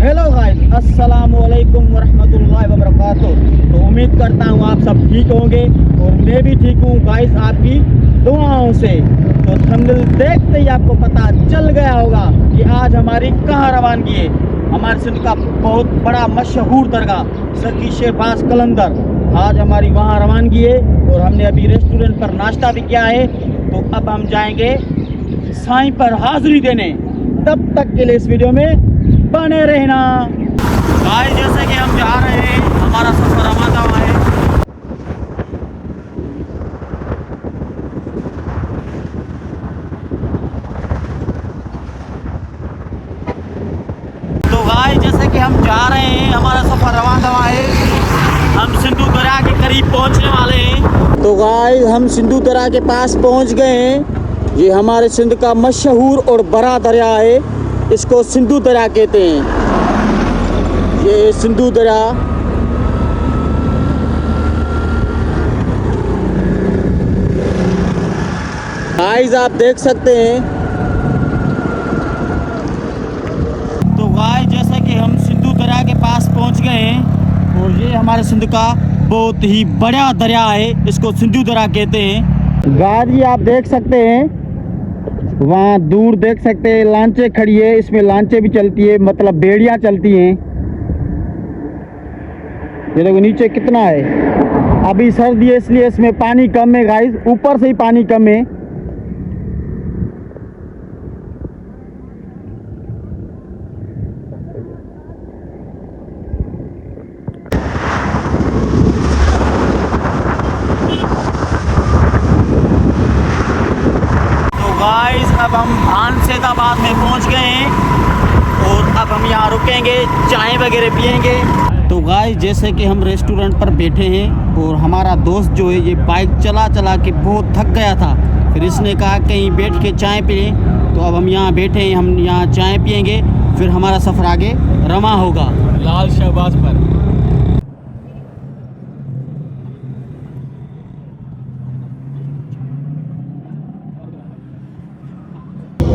Hello guys, अस्सलाम वालेकुम वरहमतुल्लाहि वबरकातुह। तो उम्मीद करता हूँ आप सब ठीक होंगे और मैं भी ठीक हूँ गाइस, आपकी दुआओं से। तो थंबनेल देखते ही आपको पता चल गया होगा कि आज हमारी कहाँ रवानगी है। हमारे सिंध का बहुत बड़ा मशहूर दरगाह सखी शहबाज कलंदर, आज हमारी वहाँ रवानगी है। और हमने अभी रेस्टोरेंट पर नाश्ता भी किया है। तो अब हम जाएंगे साईं पर हाजिरी देने। तब तक के लिए इस वीडियो में बने रहना। गाइस, जैसे कि हम जा रहे हैं, हमारा सफर रवाना हुआ है। तो गाइस, जैसे कि हम जा रहे हैं, हमारा सफर रवाना हुआ है। हम सिंधु दरिया के करीब पहुंचने वाले हैं। तो गाइस, हम सिंधु दरिया के पास पहुंच गए हैं। ये हमारे सिंध का मशहूर और बड़ा दरिया है। इसको सिंधु दरिया कहते हैं। ये सिंधु दरिया गाइस आप देख सकते हैं। तो गाइस, जैसे कि हम सिंधु दरिया के पास पहुंच गए हैं और ये हमारे सिंध का बहुत ही बड़ा दरिया है। इसको सिंधु दरिया कहते हैं। गाइस आप देख सकते हैं, वहाँ दूर देख सकते हैं लांचे खड़ी है। इसमें लांचे भी चलती है, मतलब बेड़ियाँ चलती हैं। ये देखो नीचे कितना है। अभी सर्दी है इसलिए इसमें पानी कम है गाइस, ऊपर से ही पानी कम है। तो गाइस, अब हम भानसेदाबाद में पहुंच गए हैं और अब हम यहाँ रुकेंगे, चाय वगैरह पियेंगे। तो गाइस, जैसे कि हम रेस्टोरेंट पर बैठे हैं और हमारा दोस्त जो है ये बाइक चला चला के बहुत थक गया था। फिर इसने कहा कहीं बैठ के चाय पिए। तो अब हम यहाँ बैठे हैं, हम यहाँ चाय पियेंगे, फिर हमारा सफ़र आगे रवाना होगा लाल शहबाज पर।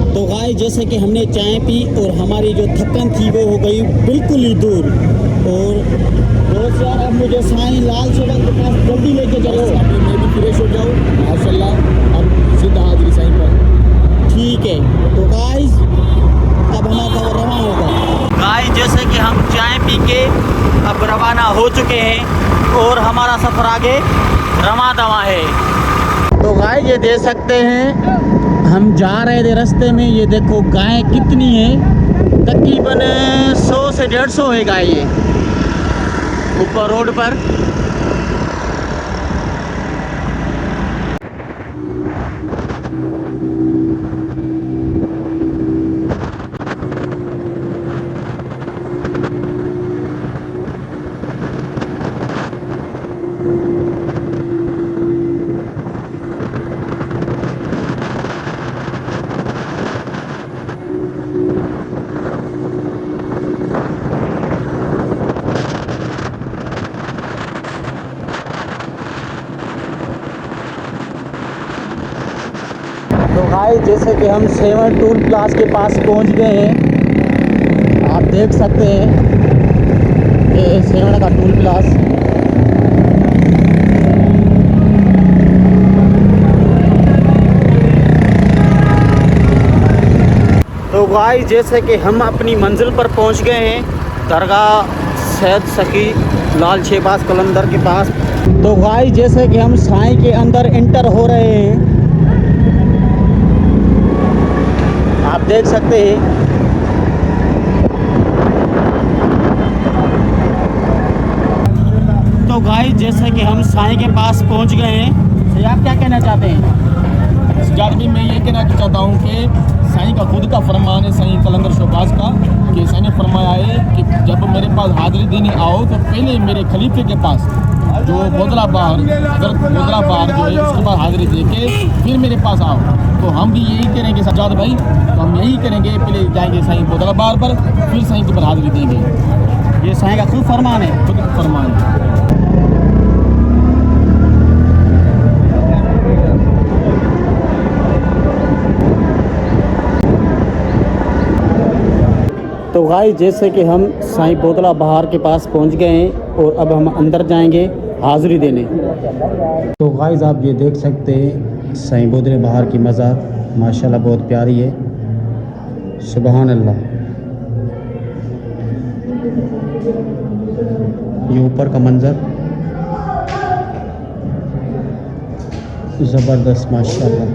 तो गाइस, जैसे कि हमने चाय पी और हमारी जो थकन थी वो हो गई बिल्कुल ही दूर। और दोस्त यार, अब मुझे साईं लाल शहबाज के पास जल्दी लेके चलो। मैं भी फ्रेश हो जाऊँ माशाल्लाह। अब सीधा हाजिरी साईं पर। ठीक है। तो गाइस, अब हमारा सफर रवाना होगा। गाइस, जैसे कि हम चाय पी के अब रवाना हो चुके हैं और हमारा सफ़र आगे रवाना है। तो गाइस, ये देख सकते हैं, हम जा रहे थे रास्ते में, ये देखो गाय कितनी है। तकरीबन 100 से 150 है गाय ये ऊपर रोड पर। तो गाइस, जैसे कि हम 7 टूल प्लास के पास पहुंच गए हैं। आप देख सकते हैं ये 7 का टूल प्लास। तो गाइस, जैसे कि हम अपनी मंजिल पर पहुंच गए हैं, दरगाह सैयद सखी लाल शहबाज कलंदर के पास। तो गाइस, जैसे कि हम साईं के अंदर एंटर हो रहे हैं, आप देख सकते हैं। तो गाइस, जैसे कि हम साईं के पास पहुंच गए हैं। सही, आप क्या कहना चाहते हैं? सजाद भी मैं ये कहना चाहता हूँ कि साईं का खुद का फरमान है, साईं कलंदर शहबाज का, कि साईं ने फरमाया है कि जब मेरे पास हाजिरी देने आओ तो पहले मेरे खलीफे के पास जो बोदला बार, हजरत बोदला बार जो है उसके पास हाजिरी दे के फिर मेरे पास आओ। तो हम भी यही करेंगे सजाद भाई, तो हम यही करेंगे, पहले जाएंगे साईं बोदला बार पर, फिर साईं के पर हाजिरी देंगे। ये साईं का खुद फरमान है। खुद फरमान है। तो गाइस जैसे कि हम साईं बोतला बहार के पास पहुंच गए हैं और अब हम अंदर जाएंगे हाज़िरी देने। तो गाइस आप ये देख सकते हैं साईं बोतला बहार की मज़ार माशाल्लाह बहुत प्यारी है। सुभान अल्लाह। ये ऊपर का मंज़र ज़बरदस्त माशाल्लाह।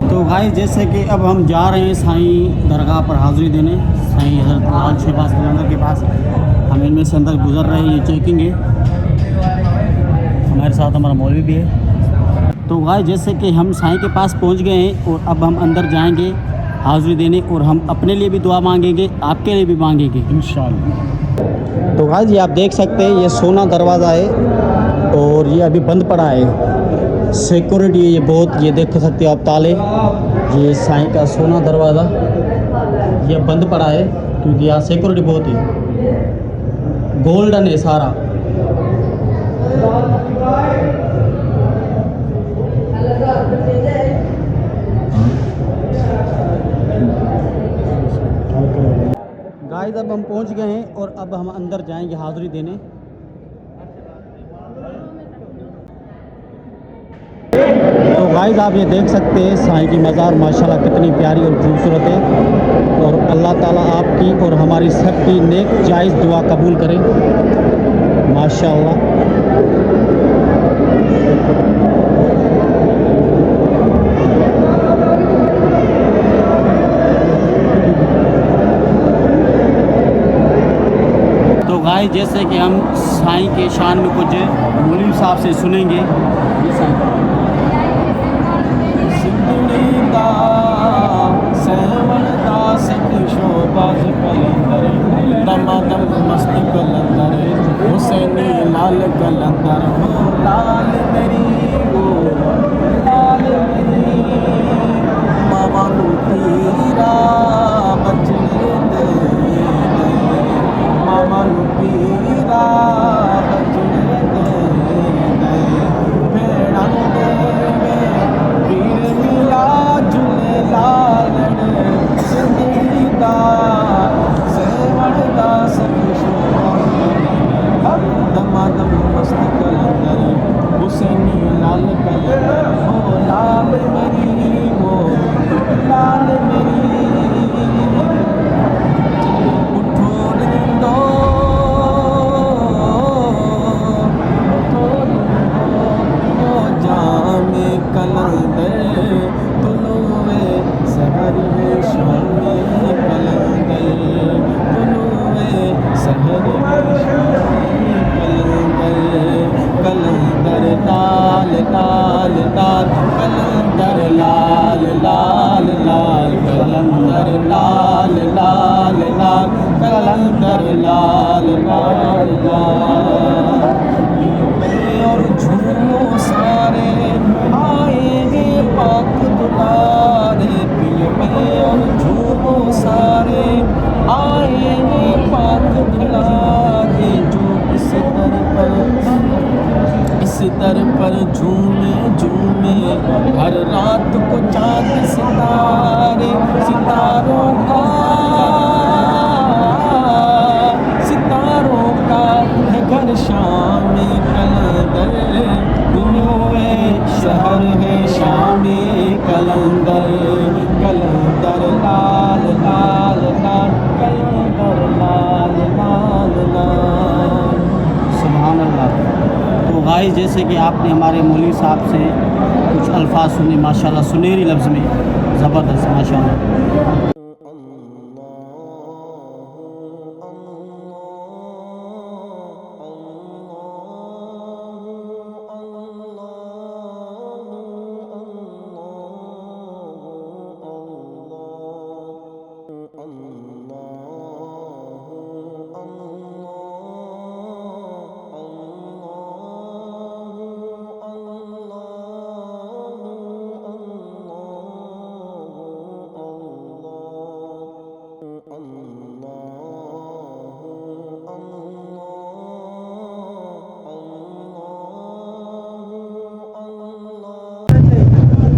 तो भाई जैसे कि अब हम जा रहे हैं साईं दरगाह पर हाज़िरी देने, साईं हज़रत लाल शहबाज कलंदर के पास। हम इनमें से अंदर गुज़र रहे हैं, ये चेकिंग है। हमारे साथ हमारा मौलवी भी है। तो भाई जैसे कि हम साईं के पास पहुंच गए हैं और अब हम अंदर जाएंगे हाज़िरी देने और हम अपने लिए भी दुआ मांगेंगे, आपके लिए भी मांगेंगे इंशाअल्लाह। तो भाई ये आप देख सकते हैं ये सोना दरवाज़ा है और ये अभी बंद पड़ा है। सिक्योरिटी ये बहुत, ये देख सकते हो आप ताले। ये साईं का सोना दरवाज़ा ये बंद पड़ा है क्योंकि यहाँ सिक्योरिटी बहुत है, गोल्डन है सारा। गाइस अब हम पहुंच गए हैं और अब हम अंदर जाएंगे हाज़िरी देने। तो गाइस आप ये देख सकते हैं साईं की मज़ार माशाल्लाह कितनी प्यारी और खूबसूरत है और अल्लाह ताला आपकी और हमारी सबकी नेक जायज़ दुआ कबूल करे माशाल्लाह। तो गाइस जैसे कि हम साईं के शान में कुछ मौलवी साहब से सुनेंगे। दमादम मस्त कलंदर हुसैनी लाल कलंदर हो लाल मेरी हो लाल मेरी मामा पीरा बचने दे मामा पीरा बचने दे भेड़ा दे पीर मिला झूले लाल जिंदगी दा दमादम मस्त कलंदर हुसैनी लाल कलंदर हो लाल मेरी हो लाल मेरी उठो रिंदो ओ जामे कलंदर तुलुवे सहर में शामे कलंदर तुलुवे सहर कलंदर लाल लाल लाल कलंदर लाल लाल लाल कलंदर लाल लाल लाल कलंदर लाल लाल लाल और झूमो सारे आएंगे पाक दुलारे पियो में और झूमो सारे आएंगे पाक दुलारे जो इस दर पर झूमे झूमे हर रात को चांद सितारे सितारों का है घर शाम कलंदर गुनोए शहर है शाम कलंदर कलंदर लाल लाल लाल कलंदर लाल लाल लाल। सुभान अल्लाह। तो गाइस जैसे कि आपने हमारे मौलवी साहब से कुछ अल्फाज सुने माशाल्लाह सुनहरी लफ्ज़ में, ज़बरदस्त माशाल्लाह।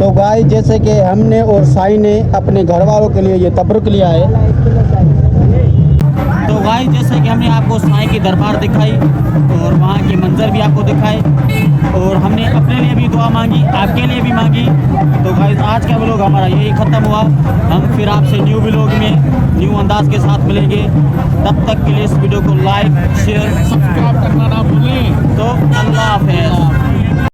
तो गाइस जैसे कि हमने और साई ने अपने घर वालों के लिए ये तबरुक लिया है। तो गाइस जैसे कि हमने आपको साई की दरबार दिखाई और वहाँ के मंजर भी आपको दिखाए और हमने अपने लिए भी दुआ मांगी, आपके लिए भी मांगी। तो गाइस आज का व्लॉग हमारा यही ख़त्म हुआ। हम फिर आपसे न्यू व्लॉग में न्यू अंदाज के साथ मिलेंगे। तब तक के लिए इस वीडियो को लाइक शेयर सब्सक्राइब करना ना भूलें। तो अल्लाह हाफ़िज़।